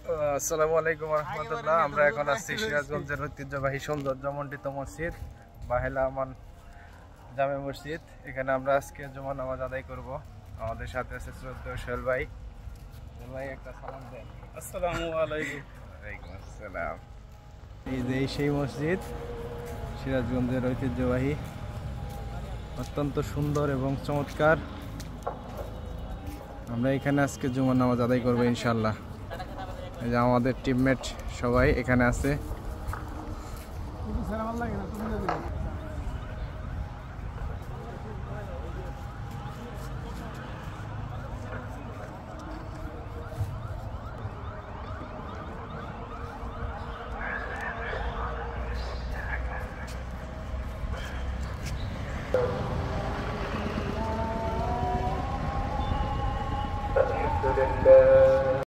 আসসালামু আলাইকুম ওয়া রাহমাতুল্লাহ। আমরা এখন আসছি সিরাজগঞ্জের ঐতিহ্যবাহী সৌন্দর্যমণ্ডিত মসজিদ বাহেলা আমান জামে মসজিদ। এখানে আমরা আজকে জুমা নামাজ আদায় করব। আমাদের সাথে আছে শ্রদ্ধেয় সোহেল ভাই। ভাই একটা সালাম দেন। আসসালামু আলাইকুম। ওয়ালাইকুম আসসালাম। এই যে সেই মসজিদ সিরাজগঞ্জের ঐতিহ্যবাহী, অত্যন্ত সুন্দর এবং চমৎকার। আমরা এখানে আজকে জুমা নামাজ আদায় করবো ইনশাআল্লাহ। এই যে আমাদের টিমমেট সবাই এখানে আছে।